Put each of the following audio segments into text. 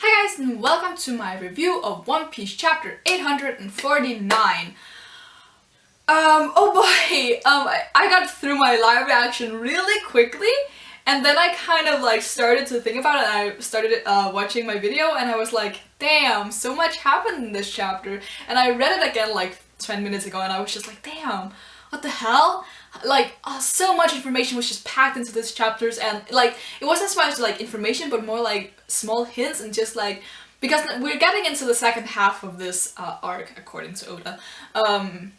Hi guys, and welcome to my review of One Piece chapter 849. Oh boy, I got through my live reaction really quickly, and then I kind of like started to think about it, and I started watching my video, and I was like, damn, so much happened in this chapter. And I read it again like 20 minutes ago, and I was just like, damn, what the hell? Like, so much information was just packed into these chapters, and like, it wasn't so much like information, but more like small hints, and just like, because we're getting into the second half of this arc, according to Oda, and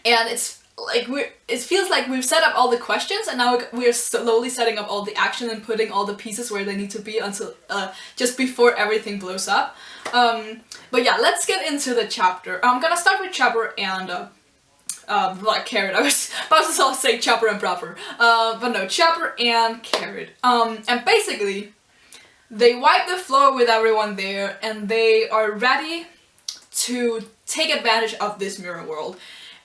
it's like it feels like we've set up all the questions, and now we're slowly setting up all the action and putting all the pieces where they need to be until just before everything blows up. But yeah, let's get into the chapter. I'm gonna start with Chopper and like Carrot. I was about to say Chopper and Proper, but no, Chopper and Carrot. And basically, they wipe the floor with everyone there, and they are ready to take advantage of this mirror world.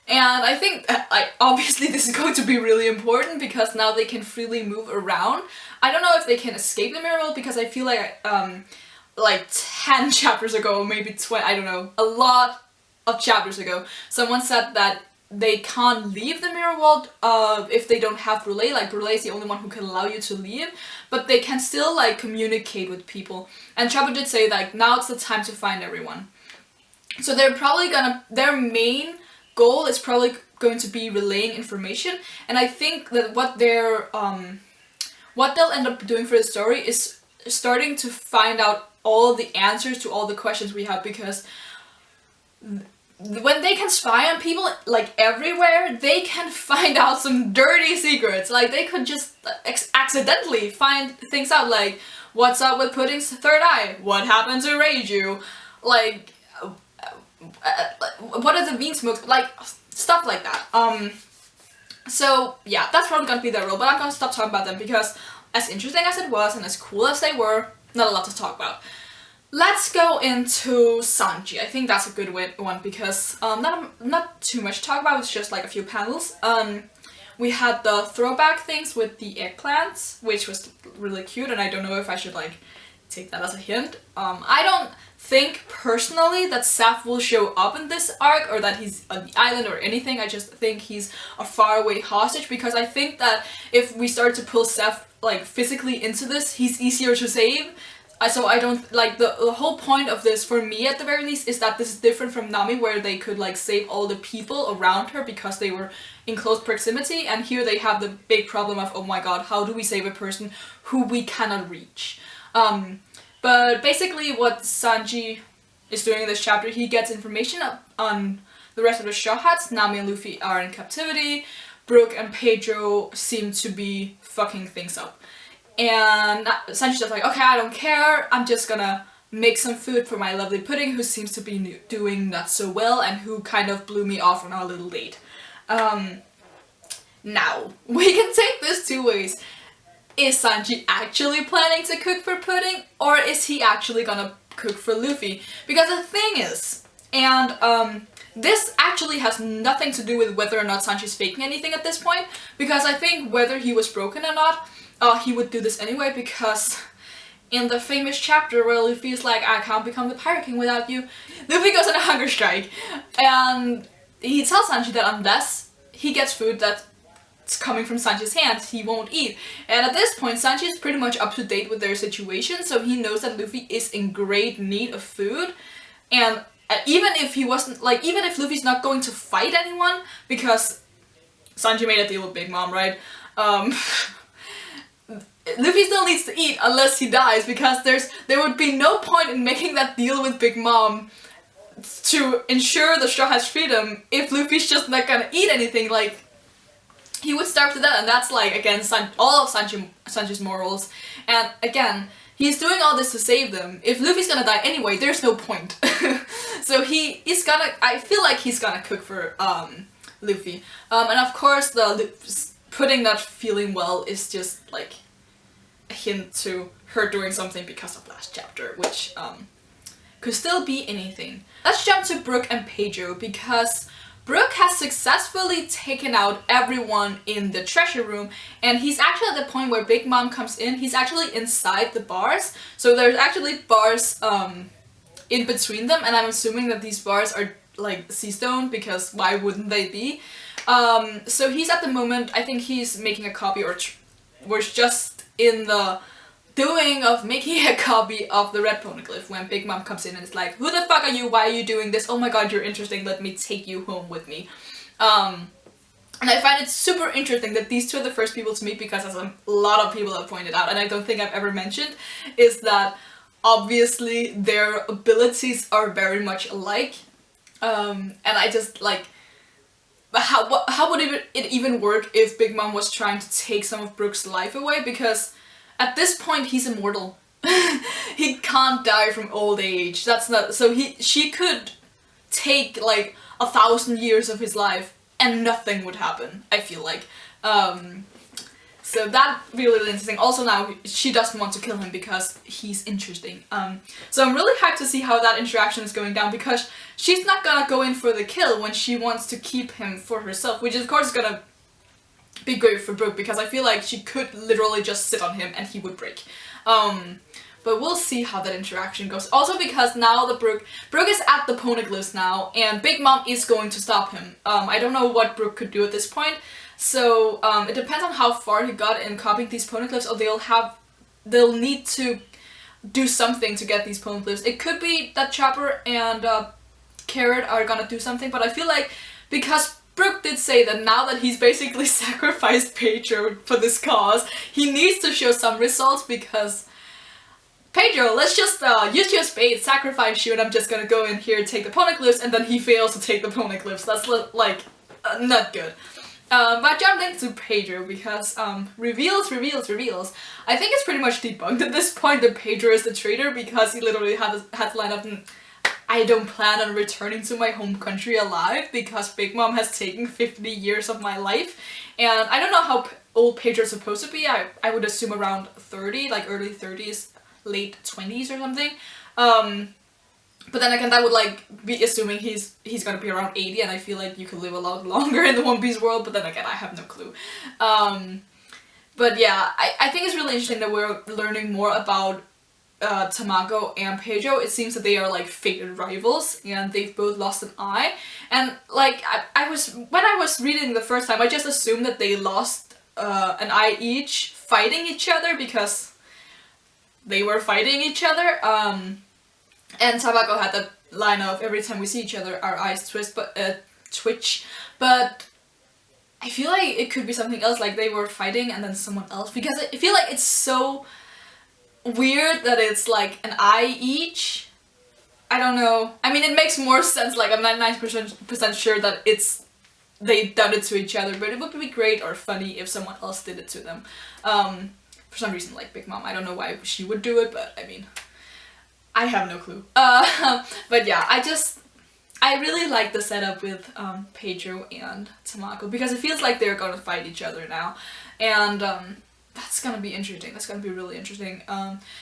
And I think, like, obviously this is going to be really important because now they can freely move around. I don't know if they can escape the mirror world, because I feel like 10 chapters ago, maybe 20, I don't know, a lot of chapters ago, someone said that they can't leave the mirror world if they don't have Brûlé. Like, Brûlé is the only one who can allow you to leave, but they can still like communicate with people. And Chopper did say like, now it's the time to find everyone. So they're probably gonna, their main goal is probably going to be relaying information, and I think that what they'll end up doing for the story is starting to find out all the answers to all the questions we have, because when they can spy on people like everywhere, they can find out some dirty secrets. Like, they could just accidentally find things out, like what's up with Pudding's third eye, what happened to Reiju, like what are the bean smokes, like stuff like that. So yeah, that's probably gonna be their role, but I'm gonna stop talking about them because, as interesting as it was and as cool as they were, not a lot to talk about. Let's go into Sanji. I think that's a good one because not too much to talk about. It's just like a few panels. We had the throwback things with the eggplants, which was really cute, and I don't know if I should like take that as a hint. I don't think personally that Seth will show up in this arc, or that he's on the island or anything. I just think he's a faraway hostage, because I think that if we start to pull Seth like physically into this, he's easier to save. So I don't like the whole point of this, for me at the very least, is that this is different from Nami, where they could like save all the people around her because they were in close proximity, and here they have the big problem of, oh my god, how do we save a person who we cannot reach? But basically what Sanji is doing in this chapter, he gets information on the rest of the strawhats. Nami and Luffy are in captivity, Brook and Pedro seem to be fucking things up. And Sanji's just like, okay, I don't care, I'm just gonna make some food for my lovely Pudding, who seems to be doing not so well, and who kind of blew me off on our little date. Now, we can take this two ways. Is Sanji actually planning to cook for Pudding, or is he actually gonna cook for Luffy? Because the thing is, and this actually has nothing to do with whether or not Sanji's faking anything at this point, because I think whether he was broken or not, he would do this anyway, because in the famous chapter where Luffy is like, I can't become the Pirate King without you, Luffy goes on a hunger strike, and he tells Sanji that unless he gets food that's coming from Sanji's hands, he won't eat. And at this point, Sanji is pretty much up to date with their situation, so he knows that Luffy is in great need of food, and even if he wasn't, like, even if Luffy's not going to fight anyone, because Sanji made a deal with Big Mom, right? Luffy still needs to eat unless he dies, because there would be no point in making that deal with Big Mom to ensure the Straw Hat's freedom if Luffy's just not gonna eat anything. Like, he would starve to death, and that's like against all of Sanji's morals. And again, he's doing all this to save them. If Luffy's gonna die anyway, there's no point. So he's gonna, I feel like he's gonna cook for Luffy. And of course the Pudding not feeling well is just like a hint to her doing something because of last chapter, which could still be anything. Let's jump to Brook and Pedro, because Brook has successfully taken out everyone in the treasure room, and he's actually at the point where Big Mom comes in. He's actually inside the bars, so there's actually bars in between them, and I'm assuming that these bars are like sea stone, because why wouldn't they be? So he's at the moment, I think he's making a copy, or was just in the doing of making a copy of the red poneglyph when Big Mom comes in and is like, who the fuck are you? Why are you doing this? Oh my god, you're interesting. Let me take you home with me. And I find it super interesting that these two are the first people to meet, because as a lot of people have pointed out, and I don't think I've ever mentioned, is that obviously their abilities are very much alike. And I just like, how would it even work if Big Mom was trying to take some of Brook's life away? Because at this point he's immortal. He can't die from old age. That's not, so she could take like 1,000 years of his life and nothing would happen, I feel like. So that really interesting. Also now she doesn't want to kill him because he's interesting. So I'm really hyped to see how that interaction is going down, because she's not gonna go in for the kill when she wants to keep him for herself, which of course is gonna be great for Brook, because I feel like she could literally just sit on him and he would break. But we'll see how that interaction goes. Also because now the Brook is at the poneglyphs now, and Big Mom is going to stop him. I don't know what Brook could do at this point. So it depends on how far he got in copying these poneglyphs, or they'll need to do something to get these poneglyphs. It could be that Chopper and Carrot are gonna do something, but I feel like because Brook did say that now that he's basically sacrificed Pedro for this cause, he needs to show some results, because Pedro, let's just use your spade, sacrifice you, and I'm just gonna go in here, take the poneglyphs, and then he fails to take the poneglyphs. That's like not good. But jumping to Pedro, because reveals. I think it's pretty much debunked at this point that Pedro is the traitor, because he literally had to line up and I don't plan on returning to my home country alive, because Big Mom has taken 50 years of my life. And I don't know how old Pedro's supposed to be. I would assume around 30, like early 30s, late 20s or something. But then again, that would like be assuming he's gonna be around 80, and I feel like you could live a lot longer in the One Piece world, but then again, I have no clue. But yeah, I think it's really interesting that we're learning more about Tamago and Pedro. It seems that they are like fated rivals, and they've both lost an eye. And like when I was reading the first time, I just assumed that they lost an eye each fighting each other, because they were fighting each other. And Tamago had that line of, every time we see each other, our eyes twitch. But I feel like it could be something else, like they were fighting and then someone else, because I feel like it's so weird that it's like an eye each. I don't know. I mean, it makes more sense, like I'm 99% sure that they done it to each other, but it would be great or funny if someone else did it to them. For some reason, like Big Mom, I don't know why she would do it, but I mean, I have no clue. But yeah, I really like the setup with Pedro and Tamago, because it feels like they're gonna fight each other now, and that's gonna be interesting. That's gonna be really interesting,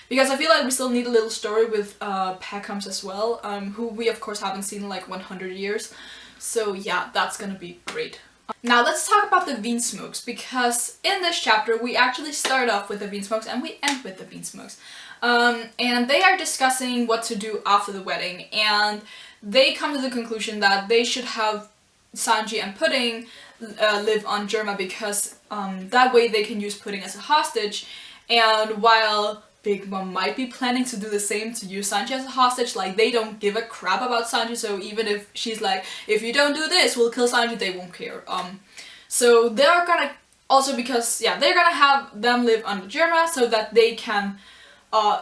because I feel like we still need a little story with Peckhams as well, who we of course haven't seen in like 100 years. So yeah, that's gonna be great. Now let's talk about the Beansmokes, because in this chapter we actually start off with the Beansmokes and we end with the Beansmokes. And they are discussing what to do after the wedding, and they come to the conclusion that they should have Sanji and Pudding live on Germa, because that way they can use Pudding as a hostage. And while Big Mom might be planning to do the same, to use Sanji as a hostage, like they don't give a crap about Sanji, so even if she's like, if you don't do this, we'll kill Sanji, they won't care. So they're gonna, also because, yeah, they're gonna have them live on Germa so that they can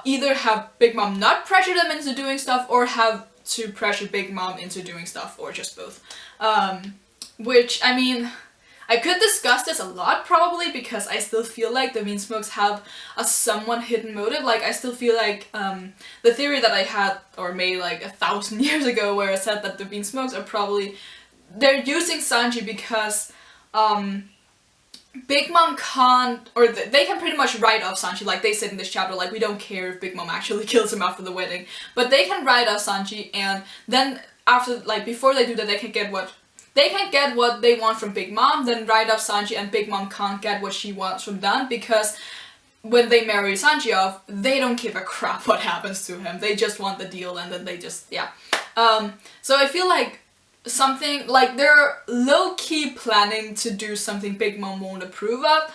either have Big Mom not pressure them into doing stuff, or have to pressure Big Mom into doing stuff, or just both. Which, I mean, I could discuss this a lot probably, because I still feel like the Beansmokes have a somewhat hidden motive. Like, I still feel like the theory that I had, or made like 1,000 years ago, where I said that the Beansmokes are probably, they're using Sanji because Big Mom can't, or they can pretty much write off Sanji, like they said in this chapter, like we don't care if Big Mom actually kills him after the wedding, but they can write off Sanji, and then after, like before they do that, they can get what they can get what they want from Big Mom, then right up Sanji and Big Mom can't get what she wants from them, because when they marry Sanji off, they don't give a crap what happens to him. They just want the deal, and then they just, yeah. So I feel like something, like they're low-key planning to do something Big Mom won't approve of,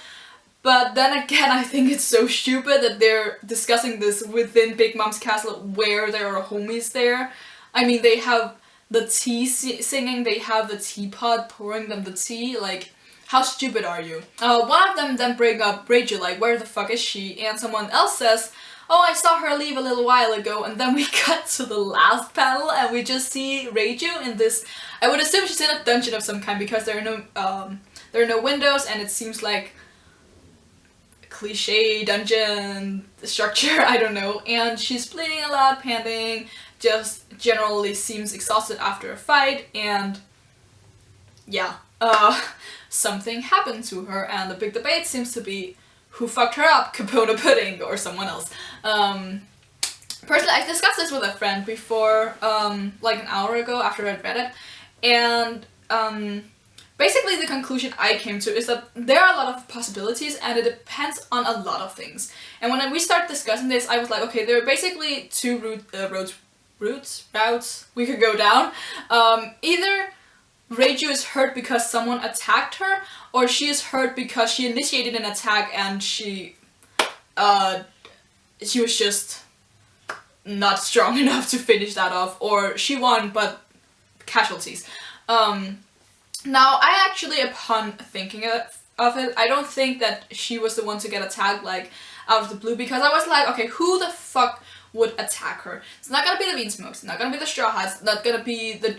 but then again, I think it's so stupid that they're discussing this within Big Mom's castle where there are homies there. I mean, they have the tea singing, they have the teapot pouring them the tea, like, how stupid are you? One of them then bring up Reiju, like, where the fuck is she? And someone else says, oh, I saw her leave a little while ago, and then we cut to the last panel and we just see Reiju in this, I would assume she's in a dungeon of some kind, because there are no windows, and it seems like cliche dungeon structure, I don't know, and she's bleeding a lot, panting, just generally seems exhausted after a fight, and yeah, something happened to her, and the big debate seems to be who fucked her up, Capone Pudding or someone else. Personally, I discussed this with a friend before, like an hour ago after I'd read it, and basically the conclusion I came to is that there are a lot of possibilities and it depends on a lot of things. And when we started discussing this, I was like, okay, there are basically two routes we could go down. Either Reiju is hurt because someone attacked her, or she is hurt because she initiated an attack and she was just not strong enough to finish that off, or she won but casualties. Now, I actually, upon thinking of it, I don't think that she was the one to get attacked, like, out of the blue, because I was like, okay, who the fuck would attack her? It's not gonna be the Beansmokes, it's not gonna be the Straw Hats, it's not gonna be the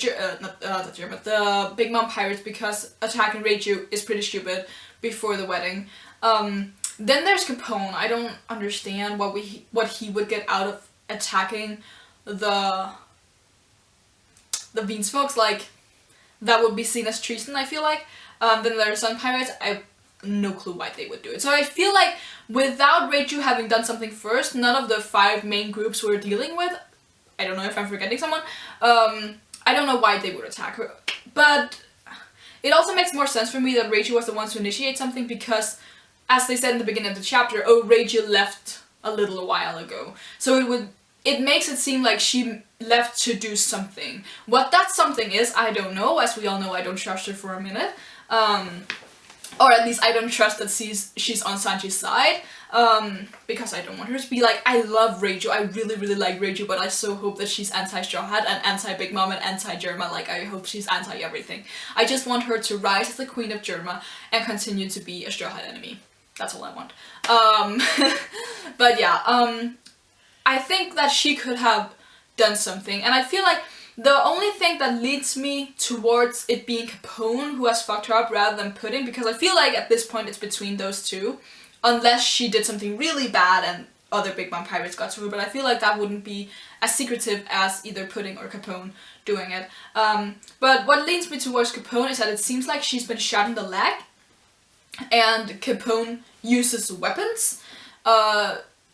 Big Mom Pirates, because attacking Reiju is pretty stupid before the wedding. Then there's Capone. I don't understand what he would get out of attacking the Beansmokes, like, that would be seen as treason, I feel like. Then there's Sun Pirates. I have no clue why they would do it. So I feel like without Reiju having done something first, none of the 5 main groups we're dealing with, I don't know if I'm forgetting someone, I don't know why they would attack her. But it also makes more sense for me that Reiju was the one to initiate something, because, as they said in the beginning of the chapter, oh, Reiju left a little while ago. So it makes it seem like she left to do something. What that something is, I don't know. As we all know, I don't trust her for a minute. Or at least I don't trust that she's on Sanji's side. Because I don't want her to be like, I love Reiju, I really, really like Reiju, but I so hope that she's anti-Straw Hat and anti-Big Mom and anti-Germa. Like, I hope she's anti-everything. I just want her to rise as the Queen of Germa and continue to be a Straw Hat enemy. That's all I want. But yeah, I think that she could have done something, and I feel like the only thing that leads me towards it being Capone who has fucked her up rather than Pudding, because I feel like at this point it's between those two, unless she did something really bad and other Big Mom Pirates got to her, but I feel like that wouldn't be as secretive as either Pudding or Capone doing it. But what leads me towards Capone is that it seems like she's been shot in the leg, and Capone uses weapons.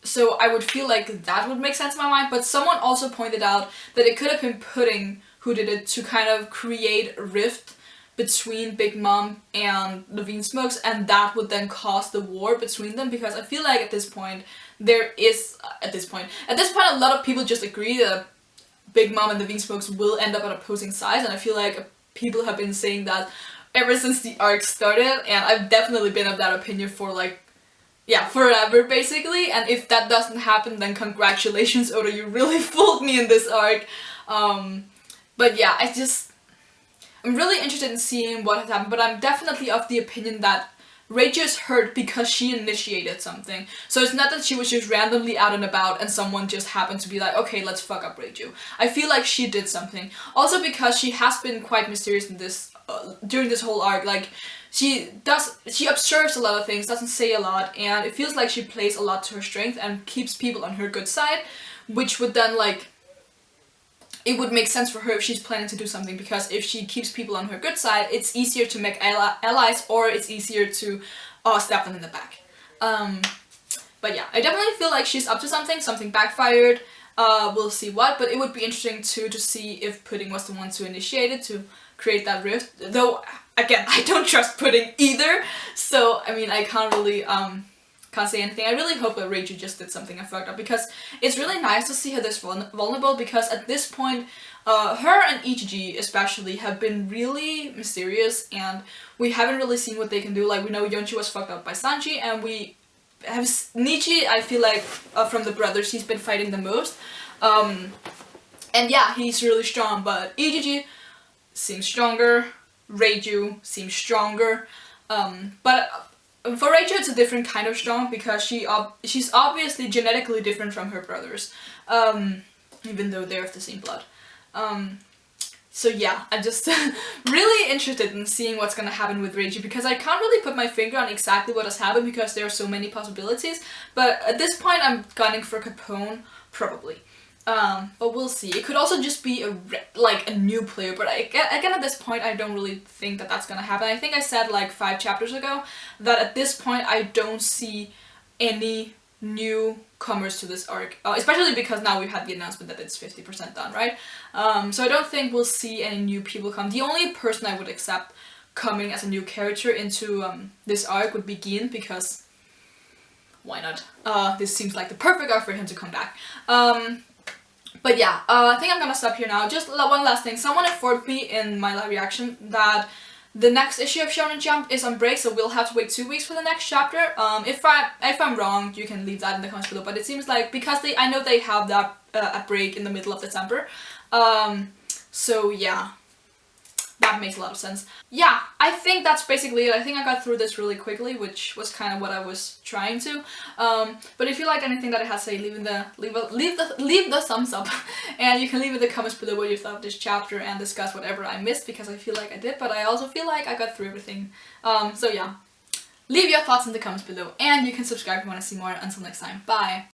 So I would feel like that would make sense in my mind, but someone also pointed out that it could have been Pudding who did it to kind of create a rift between Big Mom and the Beansmokes, and that would then cause the war between them, because I feel like at this point a lot of people just agree that Big Mom and the Beansmokes will end up on opposing sides, and I feel like people have been saying that ever since the arc started, and I've definitely been of that opinion for like, yeah, forever basically, and if that doesn't happen, then congratulations, Oda, you really fooled me in this arc. But yeah, I'm really interested in seeing what has happened, but I'm definitely of the opinion that Reiju is hurt because she initiated something. So it's not that she was just randomly out and about and someone just happened to be like, okay, let's fuck up Reiju. I feel like she did something. Also because she has been quite mysterious in this, during this whole arc, like, she observes a lot of things, doesn't say a lot, and it feels like she plays a lot to her strength and keeps people on her good side, which would then, like, it would make sense for her if she's planning to do something, because if she keeps people on her good side, it's easier to make allies, or it's easier to stab them in the back. But yeah, I definitely feel like she's up to something backfired. We'll see what, but it would be interesting too to see if Pudding was the one to initiate it, to create that rift. Though, again, I don't trust Pudding either, so I mean, I can't really can't say anything. I really hope that Reiju just did something and fucked up, because it's really nice to see her this vulnerable, because at this point, her and Ichiji especially have been really mysterious, and we haven't really seen what they can do. Like, we know Yonchi was fucked up by Sanji, and we have Nichi, I feel like, from the brothers, he's been fighting the most. And yeah, he's really strong, but Ichiji seems stronger, Reiju seems stronger, but for Reiju it's a different kind of strong, because she's obviously genetically different from her brothers, even though they're of the same blood. So yeah, I'm just really interested in seeing what's gonna happen with Reiju, because I can't really put my finger on exactly what has happened, because there are so many possibilities, but at this point I'm gunning for Capone, probably. But we'll see. It could also just be a new player, but again at this point I don't really think that that's gonna happen. I think I said like 5 chapters ago that at this point I don't see any newcomers to this arc, especially because now we've had the announcement that it's 50% done, right? So I don't think we'll see any new people come. The only person I would accept coming as a new character into this arc would be Gin, because why not? This seems like the perfect arc for him to come back. But yeah, I think I'm gonna stop here now. Just one last thing. Someone informed me in my live reaction that the next issue of Shounen Jump is on break, so we'll have to wait 2 weeks for the next chapter. If I'm wrong, you can leave that in the comments below. But it seems like, because I know they have that a break in the middle of December. So yeah, that makes a lot of sense. Yeah, I think that's basically it. I think I got through this really quickly, which was kind of what I was trying to. But if you liked anything that I had to say, leave the thumbs up, and you can leave in the comments below what you thought of this chapter and discuss whatever I missed, because I feel like I did, but I also feel like I got through everything. So yeah, leave your thoughts in the comments below, and you can subscribe if you want to see more. Until next time, bye!